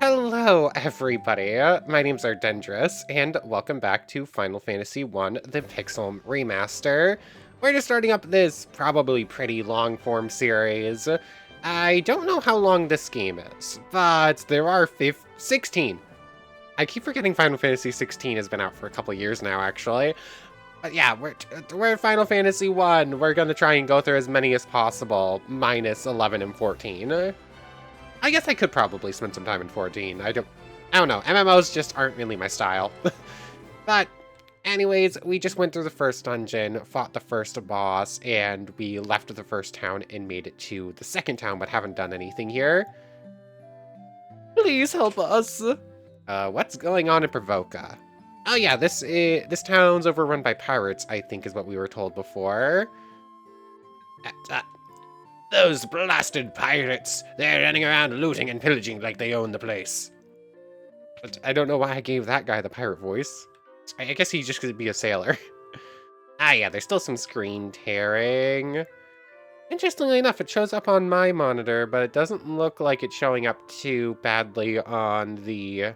Hello, everybody. My name's Ardendris, and welcome back to Final Fantasy I, the Pixel Remaster. We're just starting up this probably pretty long-form series. I don't know how long this game is, but there are 16. I keep forgetting Final Fantasy 16 has been out for a couple years now, actually. But yeah, we're at Final Fantasy 1. We're gonna try and go through as many as possible, minus 11 and 14. I guess I could probably spend some time in 14. I don't know. MMOs just aren't really my style. But anyways, we just went through the first dungeon, fought the first boss, and we left the first town and made it to the second town, but haven't done anything here. Please help us. What's going on in Provoca? Oh yeah, this town's overrun by pirates, I think is what we were told before. Those blasted pirates! They're running around looting and pillaging like they own the place. But I don't know why I gave that guy the pirate voice. I guess he just could be a sailor. Ah yeah, there's still some screen tearing. Interestingly enough, it shows up on my monitor, but it doesn't look like it's showing up too badly on the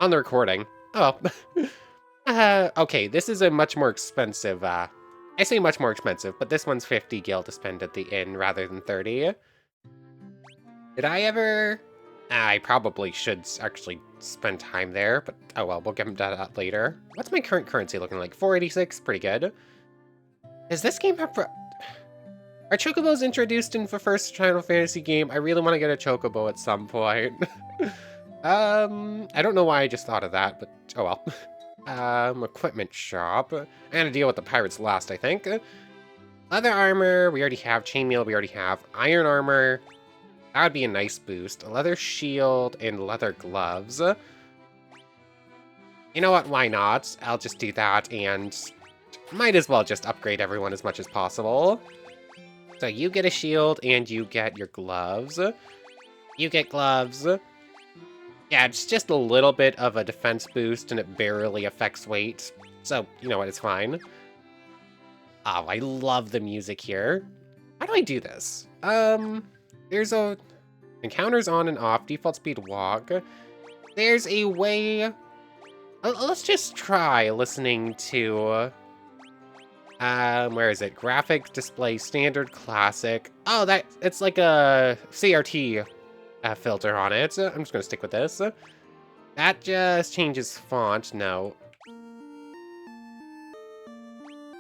recording. Oh. Okay, this is a much more expensive, I say much more expensive, but this one's 50 gil to spend at the inn rather than 30. Did I ever? I probably should actually spend time there, but oh well, we'll get that out later. What's my current currency looking like? 486, pretty good. Does this game have... Are chocobos introduced in the first Final Fantasy game? I really want to get a chocobo at some point. I don't know why I just thought of that, but oh well. Equipment shop. I'm gonna deal with the pirates last, I think. Leather armor, we already have. Chainmail, we already have. Iron armor, that would be a nice boost. A leather shield and leather gloves. You know what, why not? I'll just do that and might as well just upgrade everyone as much as possible. So you get a shield and you get your gloves. You get gloves. Yeah, it's just a little bit of a defense boost, and it barely affects weight. So, you know what, it's fine. Oh, I love the music here. How do I do this? There's a... Encounters on and off, default speed walk. There's a way... Let's just try listening to... where is it? Graphics, display, standard, classic. Oh, it's like a CRT... filter on it. So I'm just gonna stick with this. That just changes font. No.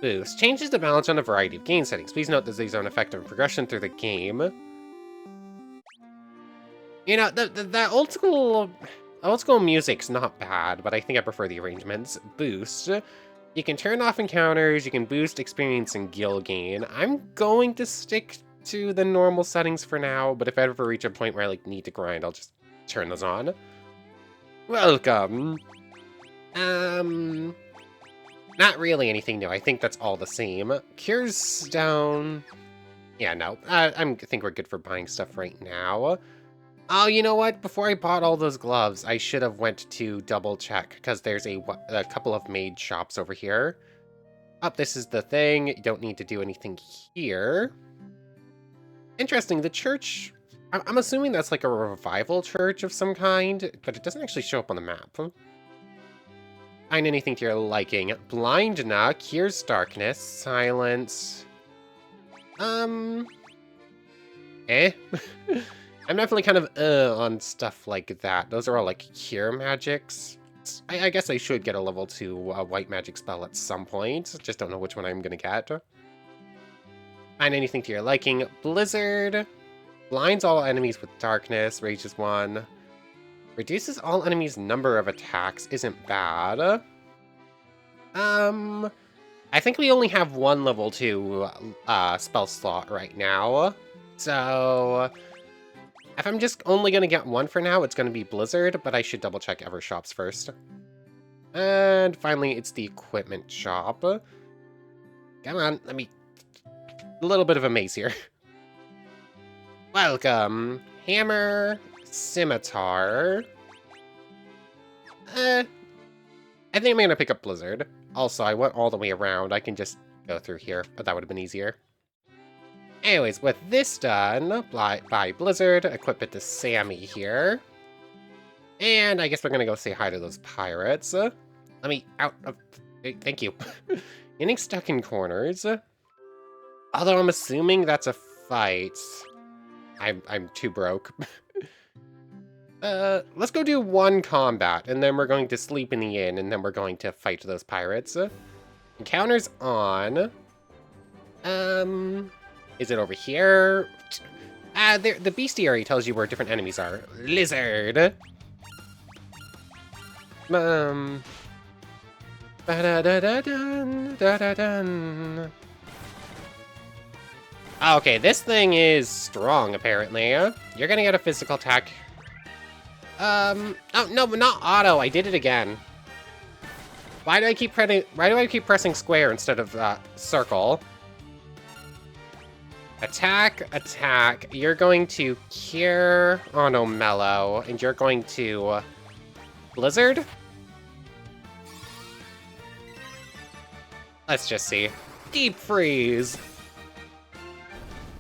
Boost. Changes the balance on a variety of gain settings. Please note that these are an effective progression through the game. You know, the old school music's not bad, but I think I prefer the arrangements. Boost. You can turn off encounters, you can boost experience and gil gain. I'm going to stick to the normal settings for now, but if I ever reach a point where I need to grind, I'll just turn those on. Welcome. Not really anything new. I think that's all the same. Cure's down. Yeah, no. I think we're good for buying stuff right now. Oh, you know what? Before I bought all those gloves, I should have went to double check, because there's a couple of mage shops over here. Oh, this is the thing. You don't need to do anything here. Interesting, the church... I'm assuming that's like a revival church of some kind, but it doesn't actually show up on the map. Find anything to your liking. Blindna, cures darkness, silence... Eh? I'm definitely kind of on stuff like that. Those are all like cure magics. I guess I should get a level 2 white magic spell at some point. Just don't know which one I'm gonna get. Find anything to your liking. Blizzard. Blinds all enemies with darkness. Rages 1. Reduces all enemies' number of attacks. Isn't bad. I think we only have one level 2 spell slot right now. So... if I'm just only going to get one for now, it's going to be Blizzard, but I should double check Ever shops first. And finally, it's the equipment shop. Come on, let me... a little bit of a maze here. Welcome. Hammer, scimitar. I think I'm gonna pick up Blizzard. Also, I went all the way around. I can just go through here, but that would have been easier. Anyways, with this done by Blizzard, equip it to Sammy here. And I guess we're gonna go say hi to those pirates. Let me out of... Thank you. Getting stuck in corners. Although I'm assuming that's a fight. I'm too broke. Let's go do one combat, and then we're going to sleep in the inn, and then we're going to fight those pirates. Encounters on. Is it over here? The bestiary tells you where different enemies are. Lizard. Ba-da-da-da-dun, okay, this thing is strong, apparently. You're gonna get a physical attack. Oh, no, not auto. I did it again. Why do I keep pressing square instead of circle? Attack, attack. You're going to cure on Mellow, and you're going to Blizzard? Let's just see. Deep freeze.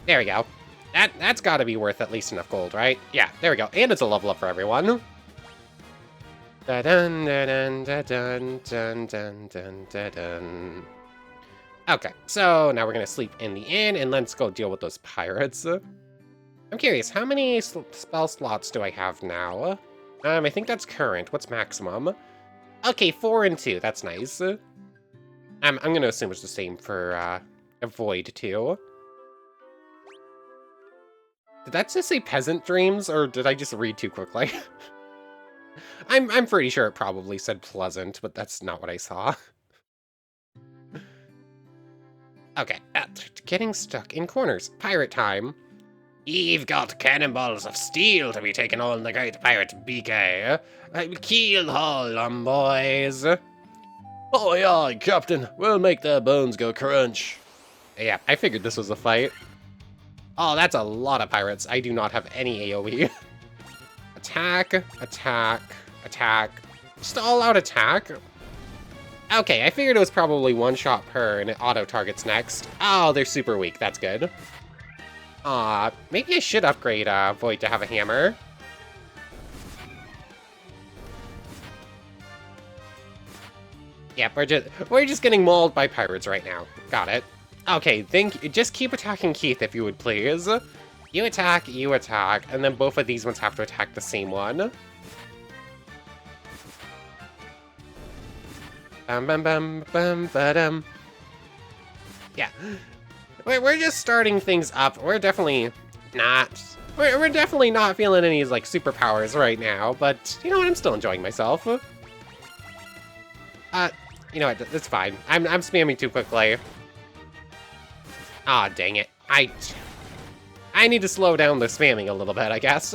There we go. That's got to be worth at least enough gold, right? Yeah, there we go. And it's a level up for everyone. Da dun da dun da dun dun dun dun da dun. Okay, so now we're gonna sleep in the inn, and let's go deal with those pirates. I'm curious, how many spell slots do I have now? I think that's current. What's maximum? Okay, 4 and 2. That's nice. I'm gonna assume it's the same for Avoid too. Did that just say Peasant Dreams, or did I just read too quickly? I'm pretty sure it probably said Pleasant, but that's not what I saw. Okay, getting stuck in corners. Pirate time. You've got cannonballs of steel to be taken on the great pirate BK. Keel haul 'em, boys. Aye, aye, Captain. We'll make their bones go crunch. Yeah, I figured this was a fight. Oh, that's a lot of pirates. I do not have any AoE. Attack, attack, attack. Just all out attack. Okay, I figured it was probably one shot per and it auto targets next. Oh, they're super weak. That's good. Maybe I should upgrade Void to have a hammer. Yep, we're just getting mauled by pirates right now. Got it. Okay, just keep attacking Keith if you would please. You attack, and then both of these ones have to attack the same one. Bam bam bam bam ba-dum. Yeah. We're just starting things up. We're definitely not feeling any like superpowers right now, but you know what, I'm still enjoying myself. You know what, it's fine. I'm spamming too quickly. Ah, dang it. I need to slow down the spamming a little bit, I guess.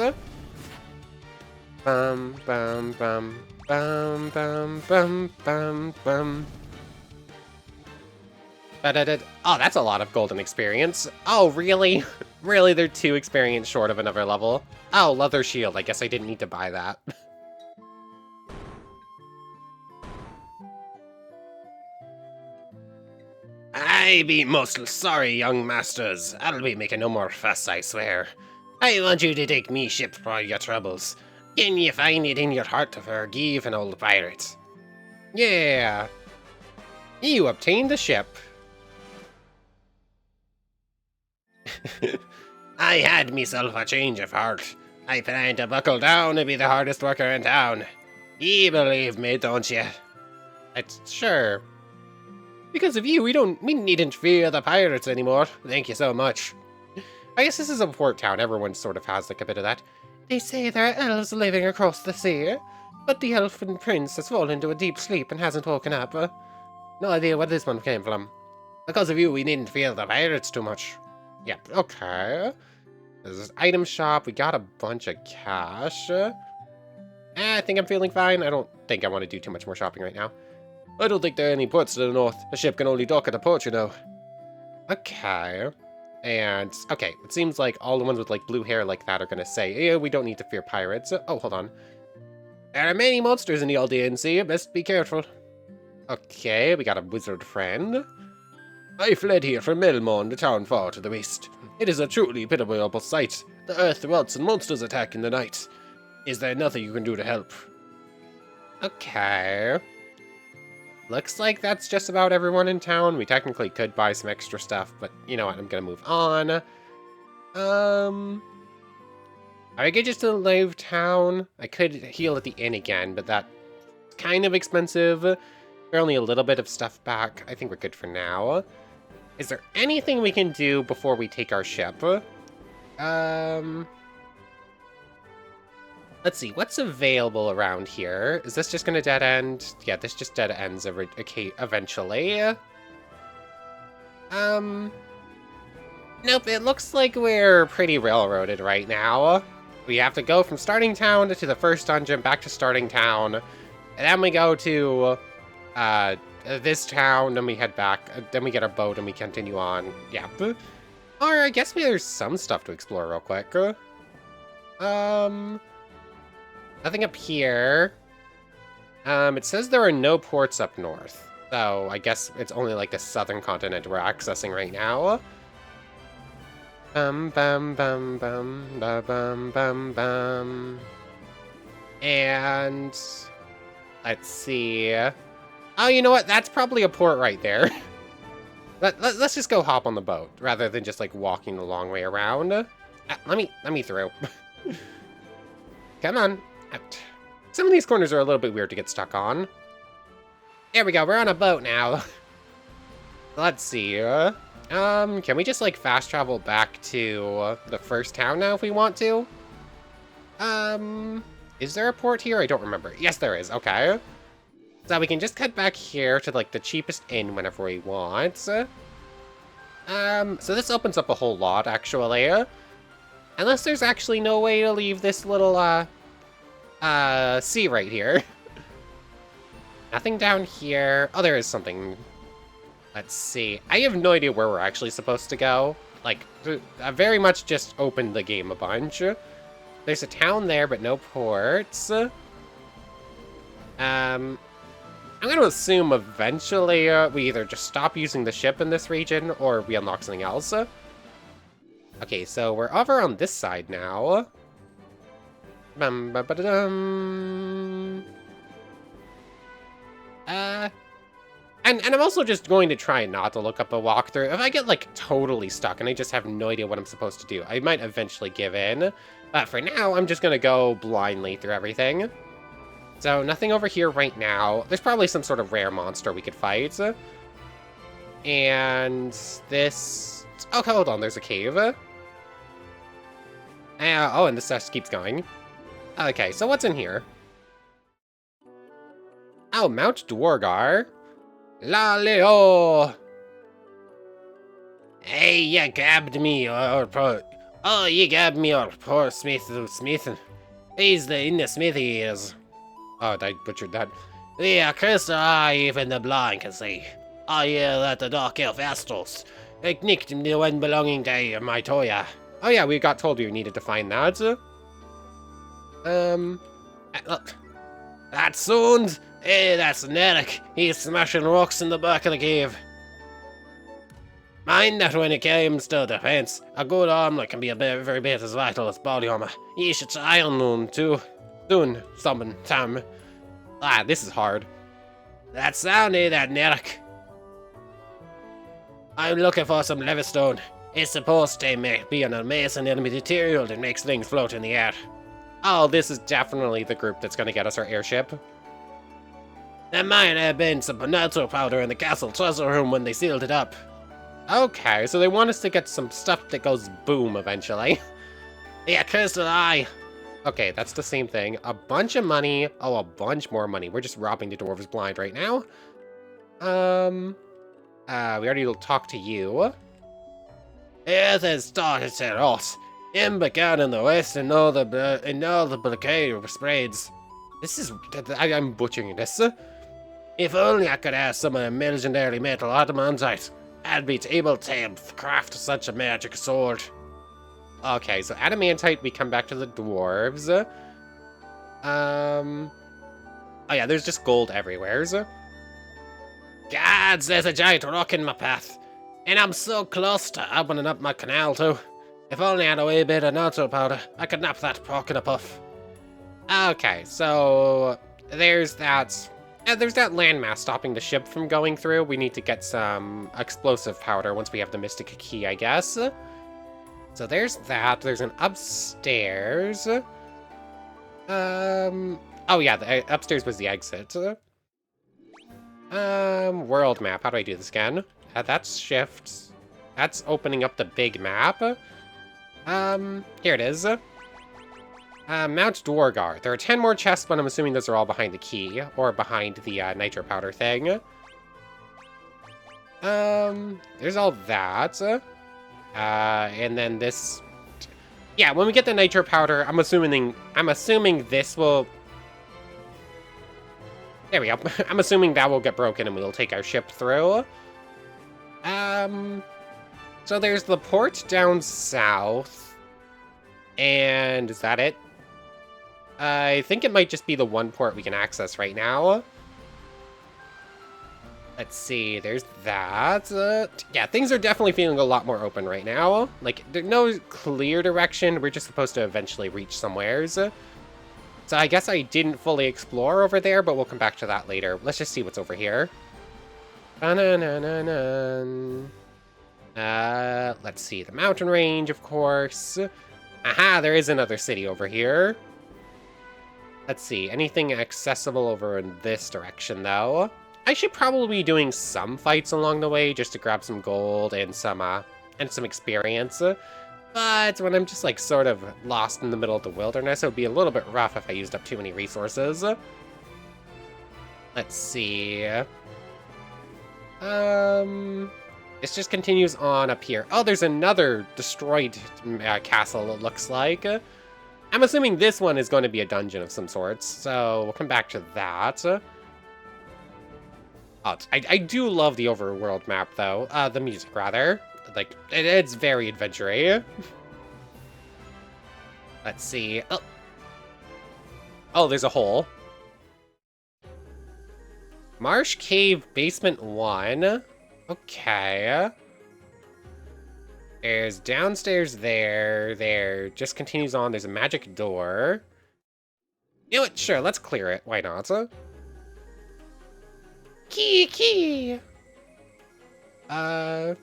Bum, bum, bum, bum, bum, bum, bum, bum. Oh, that's a lot of golden experience. Oh, really? Really, they're 2 experience short of another level? Oh, leather shield. I guess I didn't need to buy that. I be most sorry, young masters. I'll be making no more fuss, I swear. I want you to take me ship for your troubles. Can you find it in your heart to forgive an old pirate? Yeah. You obtained the ship. I had myself a change of heart. I plan to buckle down and be the hardest worker in town. You believe me, don't you? Sure. Because of you, we needn't fear the pirates anymore. Thank you so much. I guess this is a port town. Everyone sort of has like a bit of that. They say there are elves living across the sea, but the elfin prince has fallen into a deep sleep and hasn't woken up. No idea where this one came from. Because of you, we needn't fear the pirates too much. Yep, okay. There's this item shop. We got a bunch of cash. I think I'm feeling fine. I don't think I want to do too much more shopping right now. I don't think there are any ports to the north. A ship can only dock at a port, you know. Okay. And, okay, it seems like all the ones with, like, blue hair like that are gonna say, yeah, we don't need to fear pirates. Oh, hold on. There are many monsters in the Aldean Sea. Best be careful. Okay, we got a wizard friend. I fled here from Melmon, the town far to the west. It is a truly pitiable sight. The earth melts and monsters attack in the night. Is there nothing you can do to help? Okay. Looks like that's just about everyone in town. We technically could buy some extra stuff, but you know what? I'm gonna move on. I could just leave town. I could heal at the inn again, but that's kind of expensive. We're only a little bit of stuff back. I think we're good for now. Is there anything we can do before we take our ship? Let's see, what's available around here? Is this just gonna dead end? Yeah, this just dead ends eventually. Nope, it looks like we're pretty railroaded right now. We have to go from starting town to the first dungeon, back to starting town, and then we go to, this town, then we head back, then we get our boat and we continue on. Yeah. Or I guess there's some stuff to explore real quick. Nothing up here. It says there are no ports up north. So I guess it's only like the southern continent we're accessing right now. Bum bum bum bum bum bum bum bum. And let's see. Oh, you know what? That's probably a port right there. Let's just go hop on the boat rather than just like walking the long way around. Let me through. Come on. Some of these corners are a little bit weird to get stuck on. There we go. We're on a boat now. Let's see. Can we just like fast travel back to the first town now if we want to? Is there a port here? I don't remember. Yes, there is. Okay. So we can just cut back here to like the cheapest inn whenever we want. So this opens up a whole lot actually. Unless there's actually no way to leave this little sea right here. Nothing down here. Oh, there is something. Let's see. I have no idea where we're actually supposed to go. Like, I very much just opened the game a bunch. There's a town there, but no ports. I'm gonna assume eventually we either just stop using the ship in this region or we unlock something else. Okay, so we're over on this side now. Bum, ba, ba, da, dum. And I'm also just going to try not to look up a walkthrough. If I get, like, totally stuck and I just have no idea what I'm supposed to do, I might eventually give in. But for now, I'm just gonna go blindly through everything. So, nothing over here right now. There's probably some sort of rare monster we could fight. And this... Oh, hold on, there's a cave. Oh, and this just keeps going. Okay, so what's in here? Oh, Mount Dwargar. Lale-o! Hey, you grabbed me, or you grabbed me, or poor Smith. He's in the smithy, he is. Oh, I butchered that. The accursed eye, even the blind can see. I hear that the dark elf Astros nicked the one belonging to my Toya. Oh yeah, we got told you needed to find that. Look. That sound? Hey, that's Nerek. He's smashing rocks in the back of the cave. Mind that when it comes to defense, a good armor can be a very bit as vital as body armor. You should try on them too. Soon, summon time. Ah, this is hard. That sounded that Nerek. I'm looking for some Levistone. It's supposed to be an amazing enemy material that makes things float in the air. Oh, this is definitely the group that's gonna get us our airship. There might have been some Panato powder in the castle treasure room when they sealed it up. Okay, so they want us to get some stuff that goes boom eventually. The accursed eye. Okay, that's the same thing. A bunch of money. Oh, a bunch more money. We're just robbing the dwarves blind right now. We already talked to you. It has started to rot. It began in the west and all the blockade spreads. This is... I'm butchering this. If only I could have some of the legendary metal adamantite, I'd be able to craft such a magic sword. Okay, so adamantite, we come back to the dwarves. Oh yeah, there's just gold everywhere. Gods, there's a giant rock in my path. And I'm so close to opening up my canal too. If only I had a wee bit of natto powder, I could nap that pork in a puff. Okay, so there's that. There's that landmass stopping the ship from going through. We need to get some explosive powder once we have the Mystic Key, I guess. So there's that. There's an upstairs. Oh yeah, the upstairs was the exit. World map. How do I do this again? That's shift. That's opening up the big map. Here it is. Mount Dwargar. There are 10 more chests, but I'm assuming those are all behind the key, or behind the nitro powder thing. There's all that. And then this... Yeah, when we get the nitro powder, I'm assuming this will... There we go. I'm assuming that will get broken and we'll take our ship through. So there's the port down south. And is that it? I think it might just be the one port we can access right now. Let's see, there's that. Yeah, things are definitely feeling a lot more open right now. Like, there's no clear direction. We're just supposed to eventually reach somewheres. So I guess I didn't fully explore over there, but we'll come back to that later. Let's just see what's over here. Let's see, the mountain range, of course. Aha, there is another city over here. Let's see, anything accessible over in this direction, though? I should probably be doing some fights along the way just to grab some gold and some experience. But when I'm just, like, sort of lost in the middle of the wilderness, it would be a little bit rough if I used up too many resources. Let's see. This just continues on up here. Oh, there's another destroyed castle, it looks like. I'm assuming this one is going to be a dungeon of some sorts, so we'll come back to that. Oh, I do love the overworld map, though. The music, rather. Like, it's very adventure-y. Let's see. Oh, there's a hole. Marsh Cave Basement 1. Okay. There's downstairs there. There just continues on. There's a magic door. You know what? Sure, let's clear it. Why not? Key. Key. I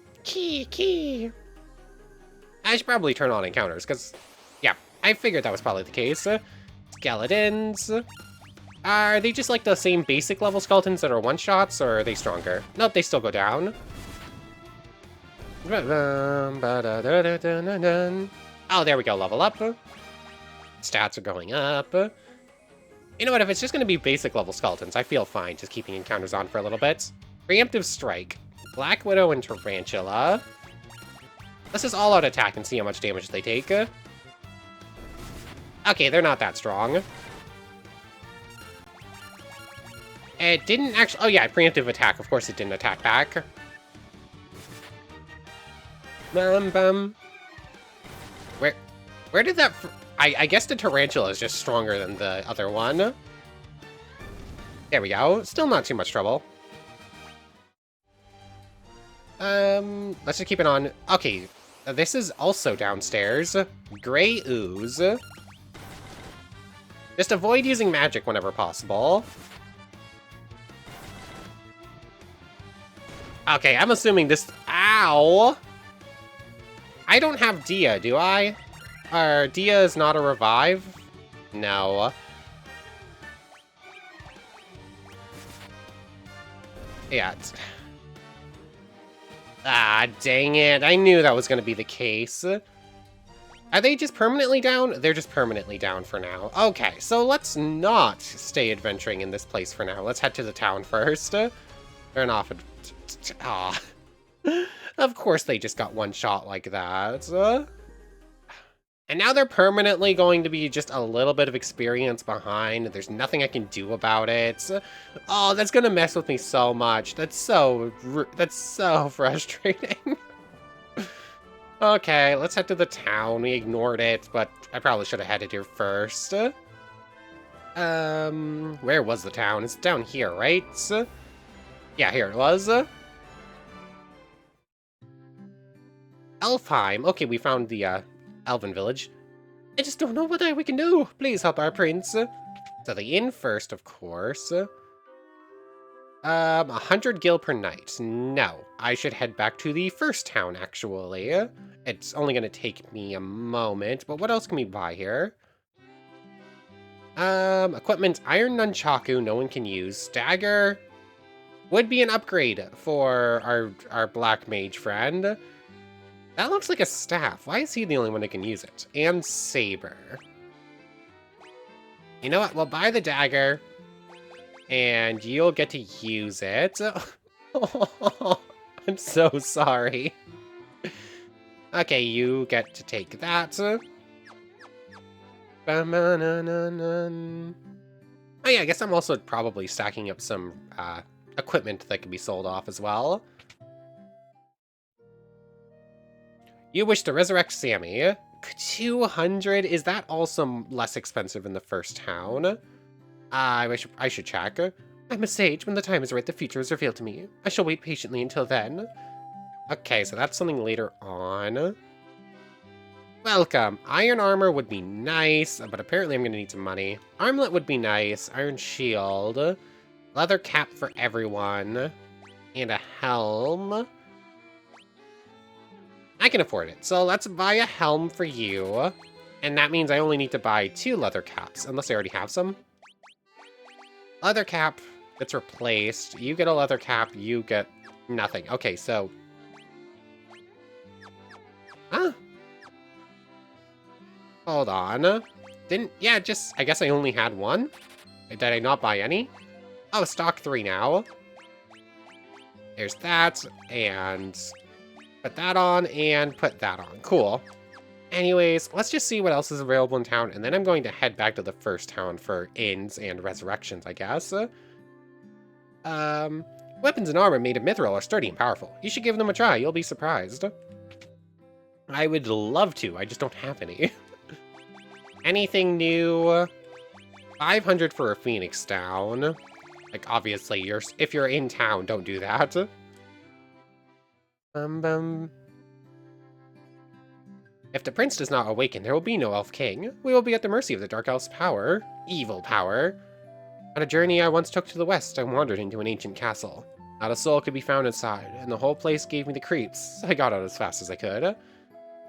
should probably turn on encounters, because, yeah, I figured that was probably the case. Skeletons. Are they just like the same basic level skeletons that are one-shots, or are they stronger? Nope, they still go down. Oh, there we go, level up. Stats are going up. You know what, if it's just going to be basic level skeletons, I feel fine just keeping encounters on for a little bit. Preemptive Strike. Black Widow and Tarantula. Let's just all-out attack and see how much damage they take. Okay, they're not that strong. It didn't actually... Oh yeah, preemptive attack. Of course it didn't attack back. Bum. Where did that... I guess the Tarantula is just stronger than the other one. There we go. Still not too much trouble. Let's just keep it on. Okay, this is also downstairs. Gray Ooze. Just avoid using magic whenever possible. Okay, I'm assuming this... Ow! I don't have Dia, do I? Dia is not a revive? No. Yeah. Ah, dang it. I knew that was going to be the case. Are they just permanently down? They're just permanently down for now. Okay, so let's not stay adventuring in this place for now. Let's head to the town first. Turn off... Ah. Of course they just got one shot like that. And now they're permanently going to be just a little bit of experience behind. There's nothing I can do about it. Oh, that's gonna mess with me so much. That's so frustrating. Okay, let's head to the town. We ignored it, but I probably should have headed here first. Where was the town? It's down here, right? Yeah, here it was. Elfheim. Okay, we found the Elven village. I just don't know what we can do. Please help our prince. So the inn first, of course. 100 gil per night. No, I should head back to the first town, actually. It's only gonna take me a moment, but what else can we buy here? Equipment, iron nunchaku, no one can use. Dagger would be an upgrade for our black mage friend. That looks like a staff. Why is he the only one that can use it? And saber. You know what? We'll buy the dagger, and you'll get to use it. I'm so sorry. Okay, you get to take that. Oh yeah, I guess I'm also probably stacking up some equipment that can be sold off as well. You wish to resurrect Sammy. 200? Is that also less expensive in the first town? I should check. I'm a sage. When the time is right, the future is revealed to me. I shall wait patiently until then. Okay, so that's something later on. Welcome. Iron armor would be nice, but apparently I'm going to need some money. Armlet would be nice. Iron shield. Leather cap for everyone. And a helm. I can afford it. So let's buy a helm for you. And that means I only need to buy 2 leather caps, unless I already have some. Leather cap gets replaced. You get a leather cap, you get nothing. Okay, so... Huh? Hold on. Yeah, I guess I only had one? Did I not buy any? Oh, stock 3 now. There's that, and... Put that on, and put that on. Cool. Anyways, let's just see what else is available in town, and then I'm going to head back to the first town for inns and resurrections, I guess. Weapons and armor made of mithril are sturdy and powerful. You should give them a try, you'll be surprised. I would love to, I just don't have any. Anything new? 500 for a phoenix down. Like, obviously, if you're in town, don't do that. If the prince does not awaken, there will be no elf king. We will be at the mercy of the dark elf's power. Evil power. On a journey I once took to the west, I wandered into an ancient castle. Not a soul could be found inside, and the whole place gave me the creeps. I got out as fast as I could.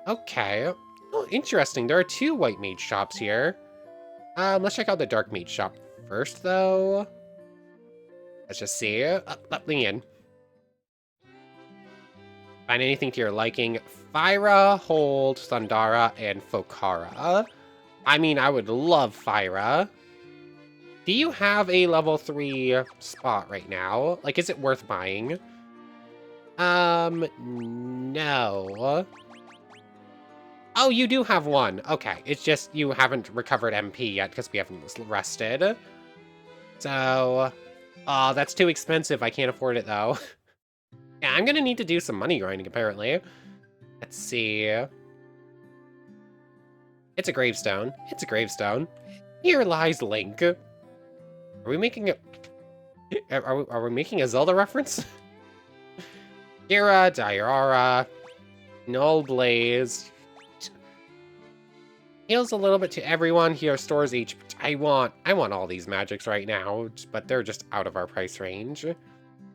Okay. Oh, interesting. There are 2 white mage shops here. Let's check out the dark mage shop first, though. Let's just see. Let me in. Find anything to your liking. Fyra, Hold, Thundara, and Fokara. I mean, I would love Fyra. Do you have a level 3 spot right now? Like, is it worth buying? No. Oh, you do have one. Okay, it's just you haven't recovered MP yet because we haven't rested. So, oh, that's too expensive. I can't afford it, though. Yeah, I'm gonna need to do some money grinding, apparently. Let's see. It's a gravestone. It's a gravestone. Here lies Link. Are we making a... Are we making a Zelda reference? Kira, Diara, Null Blaze. Heals a little bit to everyone. Here stores each. I want all these magics right now, but they're just out of our price range.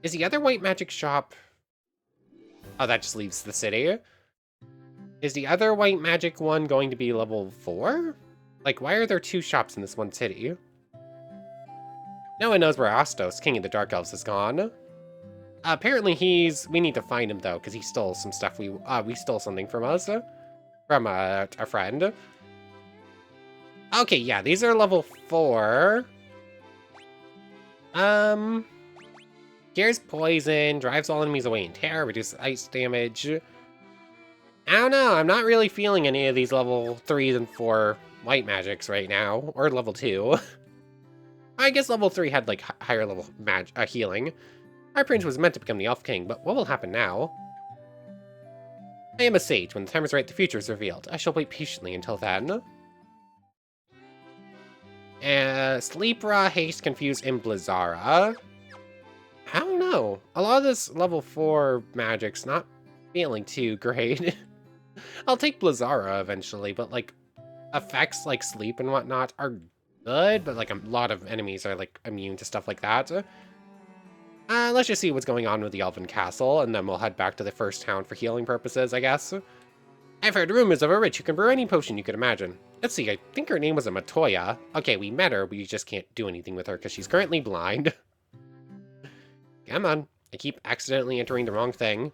Is the other white magic shop... Oh, that just leaves the city. Is the other white magic one going to be level 4? Like, why are there 2 shops in this one city? No one knows where Astos, King of the Dark Elves, has gone. Apparently we need to find him, though, because he stole some stuff. We stole something from us. From a friend. Okay, yeah, these are level 4. Gears poison, drives all enemies away in terror, reduces ice damage. I don't know, I'm not really feeling any of these level 3s and 4 white magics right now, or level 2. I guess level 3 had, like, higher level healing. Our prince was meant to become the Elf King, but what will happen now? I am a sage. When the time is right, the future is revealed. I shall wait patiently until then. Sleepra, Haste, Confuse, and Blizzara. I don't know. A lot of this level 4 magic's not feeling too great. I'll take Blizzara eventually, but, like, effects like sleep and whatnot are good, but, like, a lot of enemies are, like, immune to stuff like that. Let's just see what's going on with the Elven Castle, and then we'll head back to the first town for healing purposes, I guess. I've heard rumors of a witch who can brew any potion you could imagine. Let's see, I think her name was a Matoya. Okay, we met her, but we just can't do anything with her because she's currently blind. Come on, I keep accidentally entering the wrong thing.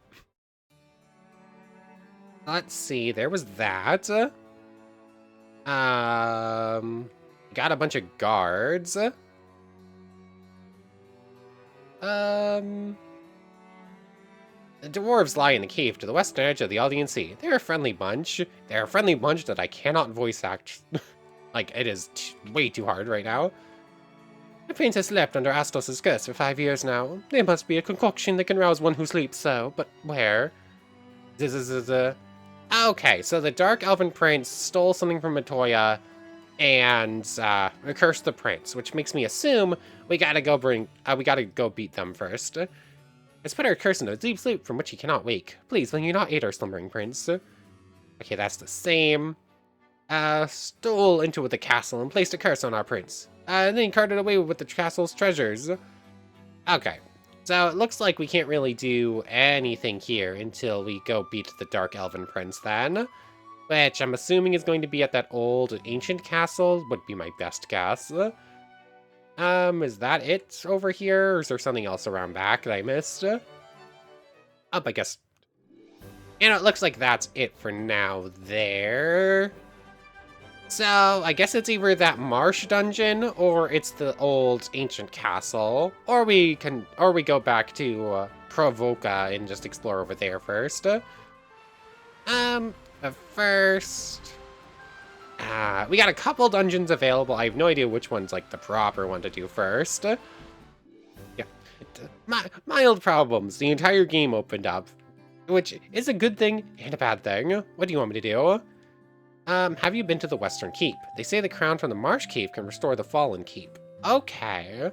Let's see, there was that. Got a bunch of guards. The dwarves lie in a cave to the western edge of the Aldean Sea. They're a friendly bunch. They're a friendly bunch that I cannot voice act. Like, it is way too hard right now. The prince has slept under Astos' curse for 5 years now. There must be a concoction that can rouse one who sleeps so, but where? Okay, so the Dark Elven Prince stole something from Matoya and cursed the prince, which makes me assume we gotta go beat them first. Let's put our curse into a deep sleep from which he cannot wake. Please, will you not aid our slumbering prince? Okay, that's the same. Stole into the castle and placed a curse on our prince. And then he carted away with the castle's treasures. Okay, so it looks like we can't really do anything here until we go beat the Dark Elven Prince then. Which I'm assuming is going to be at that old ancient castle, would be my best guess. Is that it over here, or is there something else around back that I missed? I guess... You know, it looks like that's it for now there. So, I guess it's either that marsh dungeon, or it's the old ancient castle. Or we go back to Provoca and just explore over there first. But first... we got a couple dungeons available. I have no idea which one's, like, the proper one to do first. Yeah. Mild problems. The entire game opened up. Which is a good thing and a bad thing. What do you want me to do? Have you been to the Western Keep? They say the crown from the Marsh Cave can restore the fallen keep. Okay.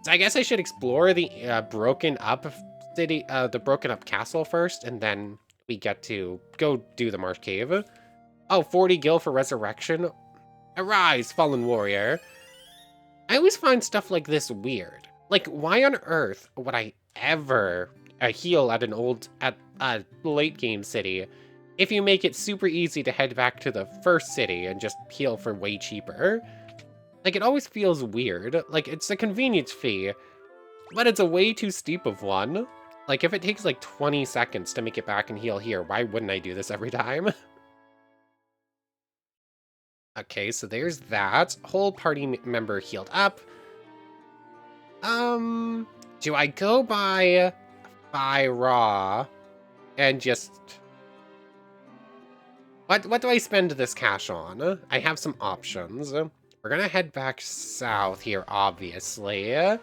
So I guess I should explore the broken up city, the broken up castle first, and then we get to go do the Marsh Cave. Oh, 40 gil for resurrection. Arise, fallen warrior. I always find stuff like this weird. Like, why on earth would I ever heal at a late game city if you make it super easy to head back to the first city and just heal for way cheaper? Like, it always feels weird. Like, it's a convenience fee, but it's a way too steep of one. Like, if it takes like 20 seconds to make it back and heal here, why wouldn't I do this every time? Okay, so there's that. Whole party member healed up. Do I go by Raw and just... What do I spend this cash on? I have some options. We're gonna head back south here, obviously. Yeah,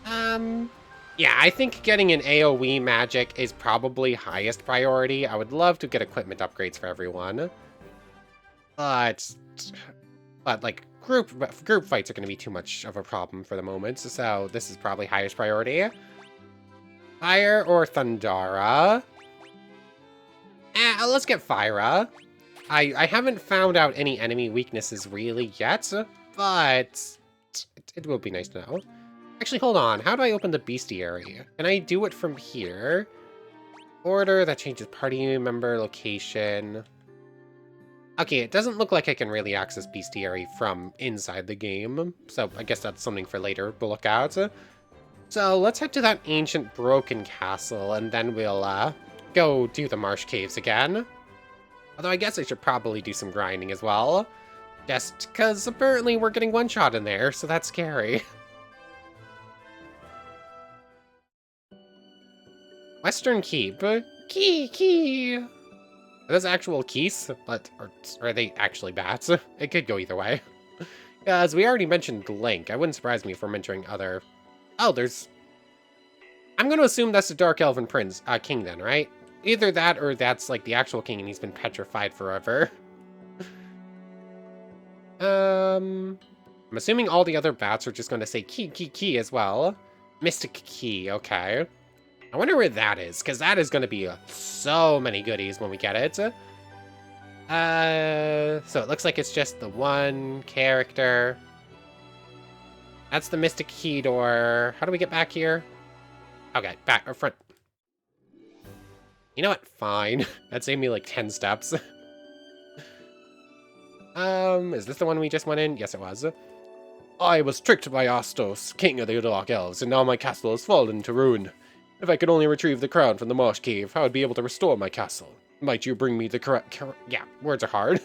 I think getting an AoE magic is probably highest priority. I would love to get equipment upgrades for everyone. But like, group fights are going to be too much of a problem for the moment, so this is probably highest priority. Fire or Thundara? Let's get Fyra. I haven't found out any enemy weaknesses really yet, but it will be nice to know. Actually, hold on. How do I open the bestiary? Can I do it from here? Order, that changes party member location. Okay, it doesn't look like I can really access bestiary from inside the game, so I guess that's something for later to look at. So let's head to that ancient broken castle, and then we'll go do the marsh caves again. Although I guess I should probably do some grinding as well, just because apparently we're getting one-shot in there, so that's scary. Western Keep. Key. Are those actual keys? But are they actually bats? It could go either way. As we already mentioned Link, I wouldn't surprise me if we're mentoring other... Oh, there's... I'm going to assume that's the Dark Elven Prince, King then, right? Either that or that's like the actual king and he's been petrified forever. I'm assuming all the other bats are just going to say key as well. Mystic key, okay. I wonder where that is, because that is going to be so many goodies when we get it. So it looks like it's just the one character. That's the Mystic Key door. How do we get back here? Okay, back or front. You know what? Fine. That saved me like 10 steps. Is this the one we just went in? Yes, it was. I was tricked by Astos, king of the Dark Elves, and now my castle has fallen to ruin. If I could only retrieve the crown from the Marsh Cave, I would be able to restore my castle. Might you bring me the yeah, words are hard.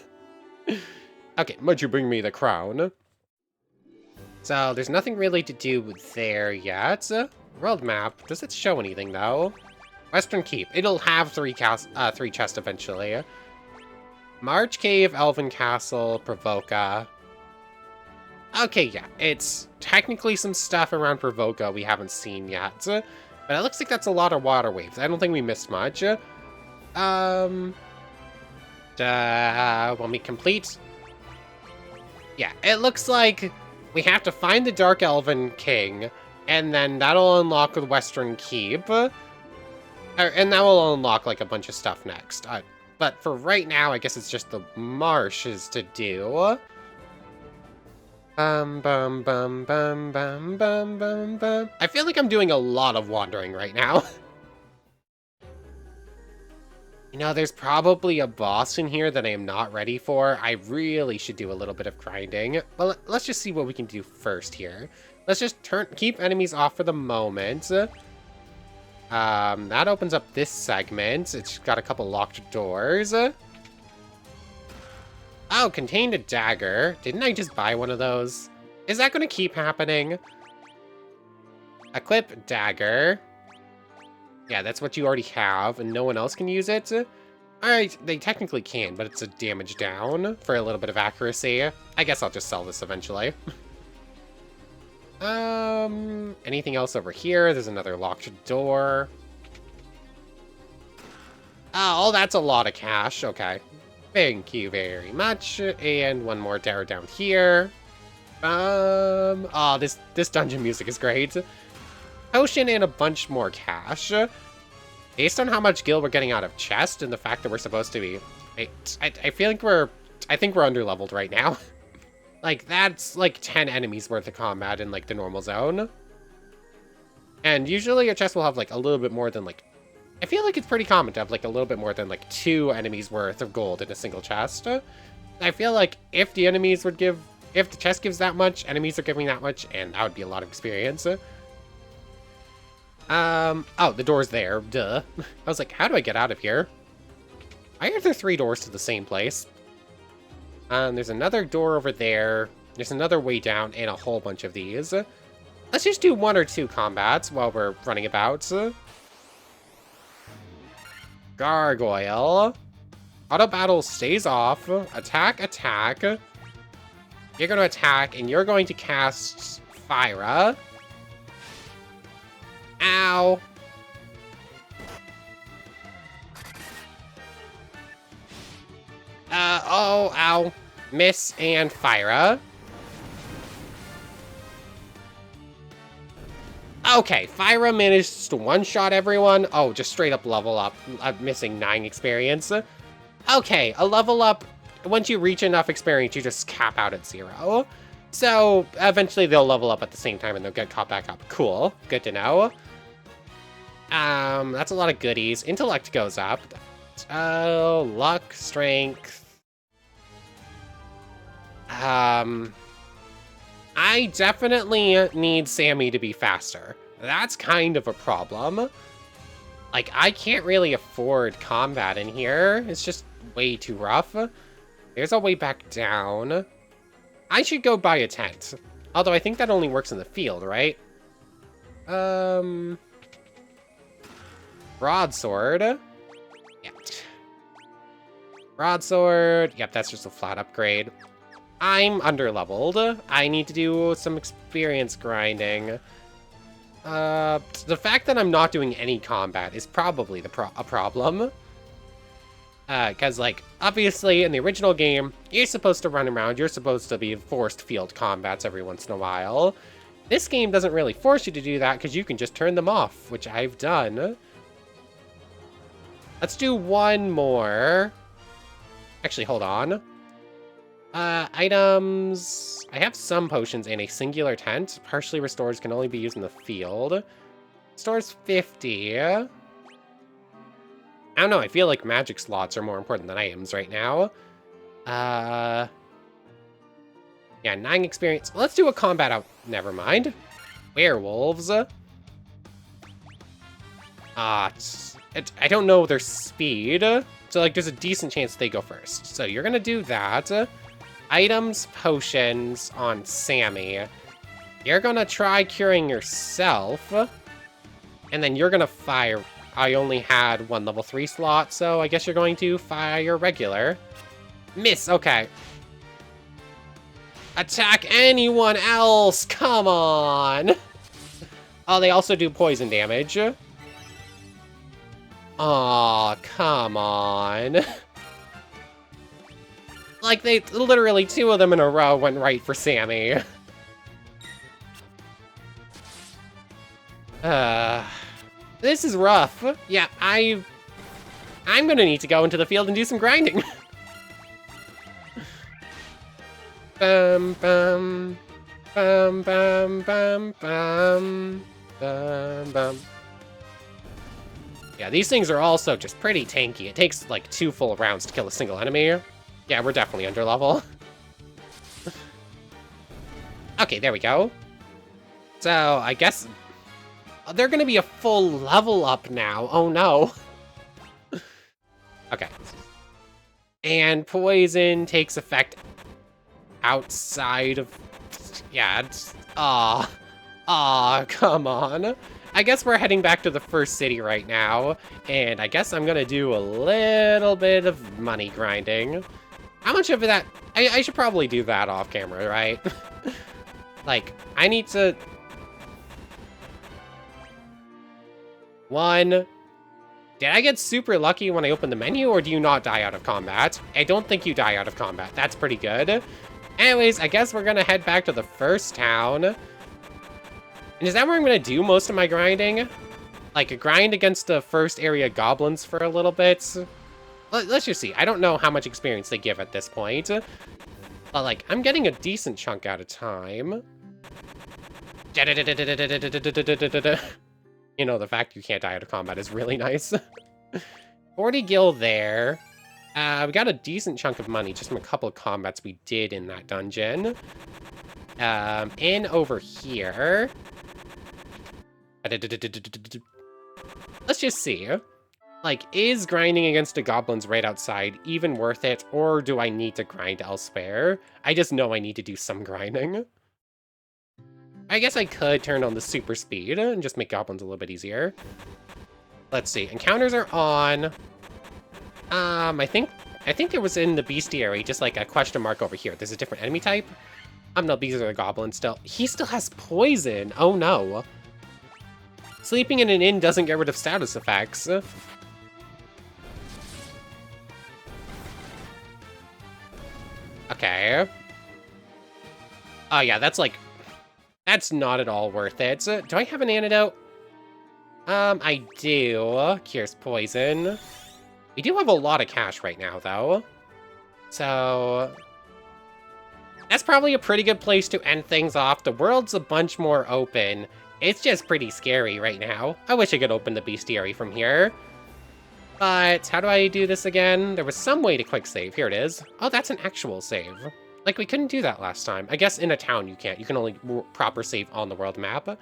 Okay, might you bring me the crown? So, there's nothing really to do there yet. World map, does it show anything, though? Western Keep, it'll have three chests eventually. March Cave, Elven Castle, Provoca. Okay, yeah, it's technically some stuff around Provoca we haven't seen yet. But it looks like that's a lot of water waves. I don't think we missed much. When we complete... Yeah, it looks like we have to find the Dark Elven King, and then that'll unlock the Western Keep. And that will unlock, like, a bunch of stuff next. But for right now, I guess it's just the marshes to do. Bum, bum, bum, bum, bum, bum, bum, bum. I feel like I'm doing a lot of wandering right now. You know, there's probably a boss in here that I am not ready for. I really should do a little bit of grinding. But let's just see what we can do first here. Let's just keep enemies off for the moment. That opens up this segment. It's got a couple locked doors. Oh, contained a dagger. Didn't I just buy one of those? Is that going to keep happening? Equip dagger. Yeah, that's what you already have, and no one else can use it. Alright, they technically can, but it's a damage down for a little bit of accuracy. I guess I'll just sell this eventually. Anything else over here? There's another locked door. Oh, that's a lot of cash. Okay. Thank you very much. And one more tower down here. Oh, this dungeon music is great. Potion and a bunch more cash. Based on how much gil we're getting out of chest and the fact that we're supposed to be... I feel like I think we're underleveled right now. Like, that's like 10 enemies worth of combat in like the normal zone. And usually a chest will have like a little bit more than like... I feel like it's pretty common to have like a little bit more than like 2 enemies worth of gold in a single chest. I feel like if the enemies would give... If the chest gives that much, enemies are giving that much, and that would be a lot of experience. Oh, the door's there, duh. I was like, how do I get out of here? Why are there 3 doors to the same place? There's another door over there. There's another way down, and a whole bunch of these. Let's just do 1 or 2 combats while we're running about. Gargoyle. Auto battle stays off. Attack, attack. You're going to attack, and you're going to cast Fire. Ow. Oh, ow. Miss and Fire. Okay, Fire managed to one-shot everyone. Oh, just straight up level up. I'm missing 9 experience. Okay, a level up. Once you reach enough experience, you just cap out at 0. So, eventually they'll level up at the same time and they'll get caught back up. Cool. Good to know. That's a lot of goodies. Intellect goes up. Luck, strength. I definitely need Sammy to be faster. That's kind of a problem. Like, I can't really afford combat in here. It's just way too rough. There's a way back down. I should go buy a tent. Although I think that only works in the field, right? Broadsword. Yep. Broadsword. Yep, that's just a flat upgrade. I'm underleveled. I need to do some experience grinding. The fact that I'm not doing any combat is probably a problem. Because, like, obviously in the original game, you're supposed to run around. You're supposed to be forced field combats every once in a while. This game doesn't really force you to do that because you can just turn them off, which I've done. Let's do one more. Actually, hold on. Items. I have some potions and a singular tent. Partially restores can only be used in the field. Stores 50. I don't know, I feel like magic slots are more important than items right now. Yeah, 9 experience. Let's do a combat out. Never mind. Werewolves. I don't know their speed. So, like, there's a decent chance they go first. So, you're gonna do that. Items, potions on Sammy. You're gonna try curing yourself. And then you're gonna fire. I only had 1 level 3 slot, so I guess you're going to fire regular. Miss, okay. Attack anyone else, come on! Oh, they also do poison damage. Aw, come on. Like, they literally 2 of them in a row went right for Sammy. This is rough. Yeah, I'm gonna need to go into the field and do some grinding. Bum, bum, bum, bum, bum, bum, bum, bum. Yeah, these things are also just pretty tanky. It takes like 2 full rounds to kill a single enemy. Yeah, we're definitely under level. Okay, there we go. So, I guess they're gonna be a full level up now. Oh no. Okay. And poison takes effect outside of... Yeah, it's... Aw, come on. I guess we're heading back to the first city right now, and I guess I'm gonna do a little bit of money grinding. How much of that... I should probably do that off camera, right? Like, I need to... 1... Did I get super lucky when I opened the menu, or do you not die out of combat? I don't think you die out of combat. That's pretty good. Anyways, I guess we're gonna head back to the first town. And is that where I'm gonna do most of my grinding? Like, a grind against the first area goblins for a little bit? Let's just see. I don't know how much experience they give at this point. But, like, I'm getting a decent chunk at a time. You know, the fact you can't die out of combat is really nice. 40 gil there. We got a decent chunk of money just from a couple of combats we did in that dungeon. In over here. Let's just see. Like, is grinding against the goblins right outside even worth it, or do I need to grind elsewhere? I just know I need to do some grinding. I guess I could turn on the super speed and just make goblins a little bit easier. Let's see. Encounters are on. I think it was in the bestiary, just like a question mark over here. There's a different enemy type. No, these are the goblins still. He still has poison. Oh no. Sleeping in an inn doesn't get rid of status effects. Okay. Oh yeah, that's like... That's not at all worth it. Do I have an antidote? I do. Cures poison. We do have a lot of cash right now, though. So... That's probably a pretty good place to end things off. The world's a bunch more open. It's just pretty scary right now. I wish I could open the bestiary from here. But how do I do this again? There was some way to quick save. Here it is. Oh, that's an actual save. Like, we couldn't do that last time. I guess in a town you can't. You can only proper save on the world map.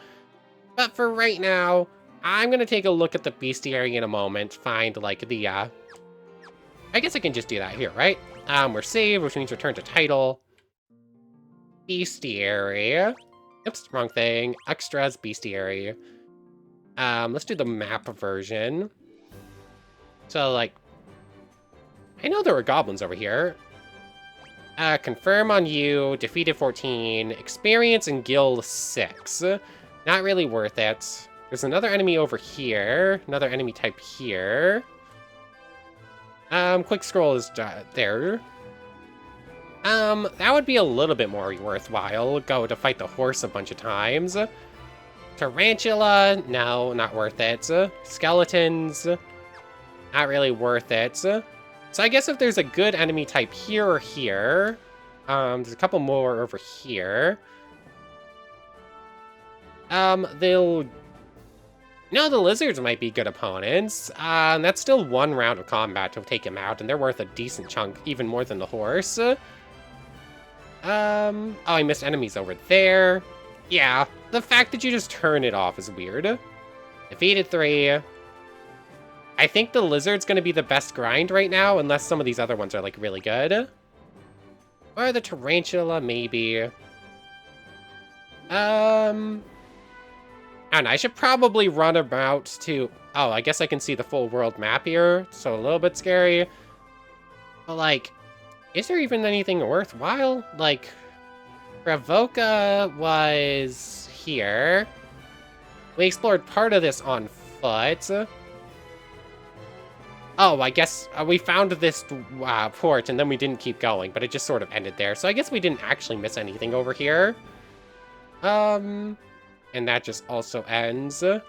But for right now, I'm gonna take a look at the bestiary in a moment. Find, like, the, I guess I can just do that here, right? We're saved, which means return to title. Bestiary. Oops, wrong thing. Extras, bestiary. Let's do the map version. So, like... I know there were goblins over here. Confirm on you, defeated 14, experience and guild 6. Not really worth it. There's another enemy over here, another enemy type here. Quick scroll is there. That would be a little bit more worthwhile. Go to fight the horse a bunch of times. Tarantula, no, not worth it. Skeletons, not really worth it. So I guess if there's a good enemy type here or here, there's a couple more over here. They'll... No, the lizards might be good opponents. That's still one round of combat to take him out, and they're worth a decent chunk, even more than the horse. Oh, I missed enemies over there. Yeah, the fact that you just turn it off is weird. Defeated 3. I think the lizard's gonna be the best grind right now, unless some of these other ones are, like, really good. Or the tarantula, maybe. I don't know, I should probably run about to... Oh, I guess I can see the full world map here, so a little bit scary. But, like, is there even anything worthwhile? Like, Pravoka was here. We explored part of this on foot. Oh, I guess we found this port, and then we didn't keep going, but it just sort of ended there. So I guess we didn't actually miss anything over here. And that just also ends. You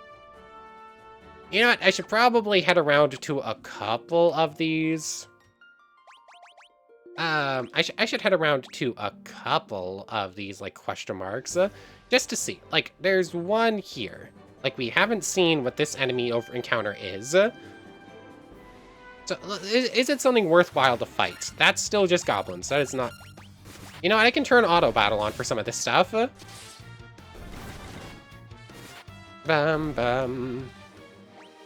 know what? I should probably head around to a couple of these. I should head around to a couple of these, like, question marks, just to see. Like, there's one here. Like, we haven't seen what this enemy encounter is. So, is it something worthwhile to fight? That's still just goblins. That is not... You know what? I can turn auto battle on for some of this stuff. Bum bum.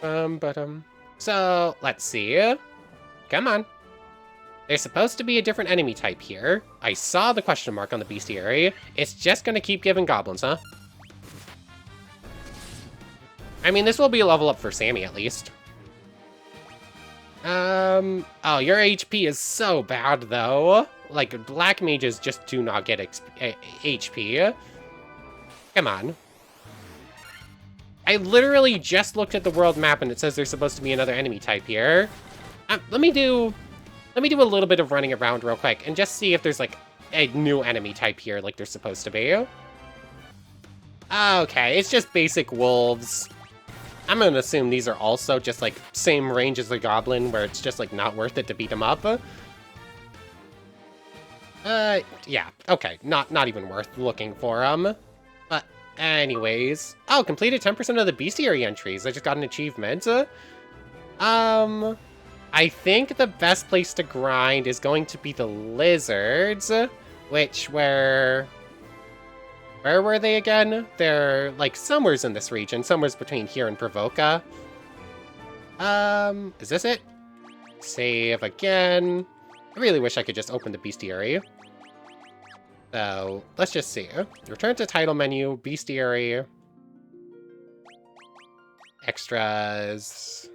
Bum ba-dum. So, let's see. Come on. There's supposed to be a different enemy type here. I saw the question mark on the bestiary. It's just gonna keep giving goblins, huh? I mean, this will be a level up for Sammy, at least. Oh, your HP is so bad, though. Like, Black Mages just do not get HP. Come on. I literally just looked at the world map and it says there's supposed to be another enemy type here. Let me do a little bit of running around real quick and just see if there's, like, a new enemy type here like there's supposed to be. Okay, it's just basic wolves. I'm gonna assume these are also just, like, same range as the goblin, where it's just, like, not worth it to beat them up. Yeah, okay, not even worth looking for them. But anyways, oh, completed 10% of the bestiary entries. I just got an achievement. I think the best place to grind is going to be the lizards, which where were they again? They're, like, somewheres in this region, somewheres between here and Pravoka. Is this it? Save again. I really wish I could just open the bestiary. So, let's just see. Return to title menu, bestiary. Extras.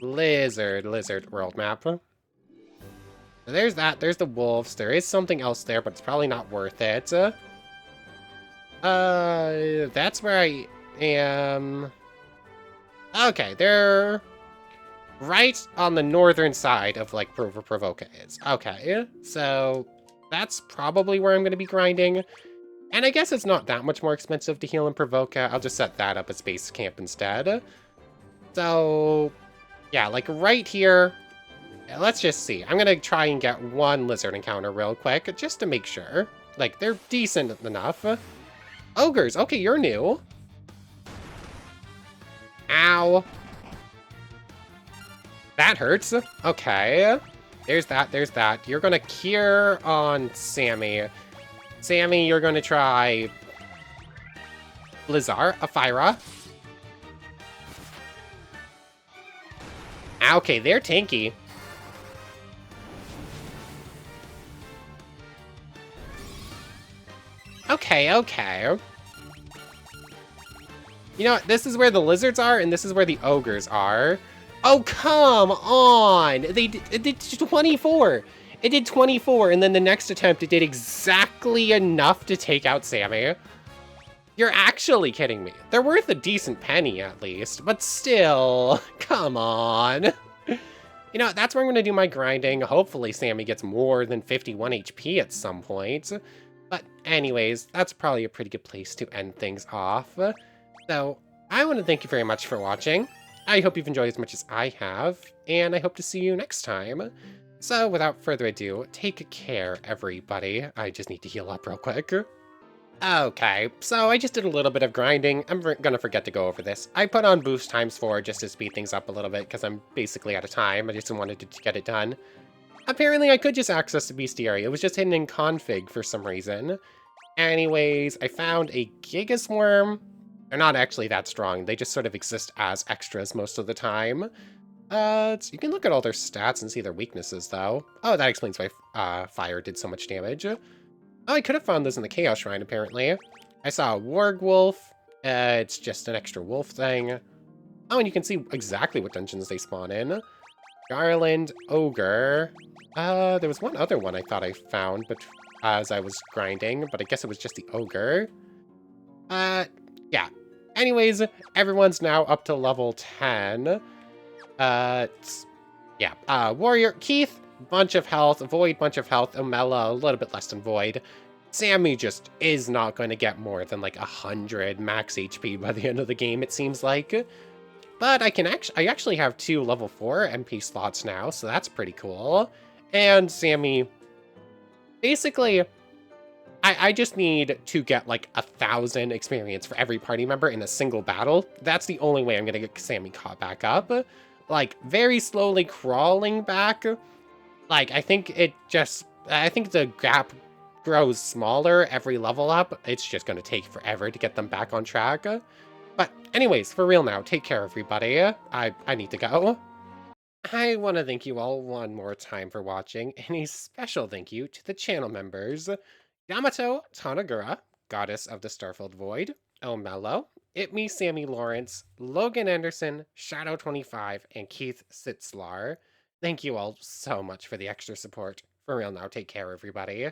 Lizard world map. So there's that, there's the wolves. There is something else there, but it's probably not worth it. That's where I am. Okay, they're right on the northern side of, like, Pravoka is. Okay, so that's probably where I'm going to be grinding. And I guess it's not that much more expensive to heal in Pravoka. I'll just set that up as base camp instead. So, yeah, like, right here. Let's just see. I'm going to try and get one lizard encounter real quick, just to make sure. Like, they're decent enough. Ogres, okay, you're new. Ow. That hurts. Okay. There's that, there's that. You're gonna cure on Sammy. Sammy, you're gonna try Blizzard, Afira. Okay, they're tanky. Okay, okay. You know what? This is where the lizards are, and this is where the ogres are. Oh, come on! It did 24! It did 24, and then the next attempt, it did exactly enough to take out Sammy. You're actually kidding me. They're worth a decent penny, at least, but still, come on. You know, that's where I'm going to do my grinding. Hopefully Sammy gets more than 51 HP at some point. But anyways, that's probably a pretty good place to end things off. So, I want to thank you very much for watching. I hope you've enjoyed as much as I have, and I hope to see you next time. So, without further ado, take care, everybody. I just need to heal up real quick. Okay, so I just did a little bit of grinding. I'm gonna forget to go over this. I put on boost times 4 just to speed things up a little bit, because I'm basically out of time. I just wanted to get it done. Apparently, I could just access the bestiary. It was just hidden in config for some reason. Anyways, I found a Gigasworm. They're not actually that strong. They just sort of exist as extras most of the time. You can look at all their stats and see their weaknesses, though. Oh, that explains why fire did so much damage. Oh, I could have found this in the Chaos Shrine, apparently. I saw a Wargwolf. It's just an extra wolf thing. Oh, and you can see exactly what dungeons they spawn in. Garland, Ogre. There was one other one I thought I found, but as I was grinding, but I guess it was just the Ogre. Yeah. Anyways, everyone's now up to level 10. Warrior, Keith, bunch of health, Void, bunch of health, Omela, a little bit less than Void. Sammy just is not going to get more than like 100 max HP by the end of the game, it seems like. But I actually have 2 level 4 MP slots now, so that's pretty cool. And Sammy, basically, I just need to get like 1,000 experience for every party member in a single battle. That's the only way I'm gonna get Sammy caught back up. Like, very slowly crawling back. Like, I think the gap grows smaller every level up. It's just gonna take forever to get them back on track. But anyways, for real now, take care, everybody. I need to go. I want to thank you all one more time for watching, and a special thank you to the channel members, Yamato Tanagura, Goddess of the Starfield Void, Omelo, It Me Sammy Lawrence, Logan Anderson, Shadow25, and Keith Sitzlar. Thank you all so much for the extra support. For real now, take care, everybody.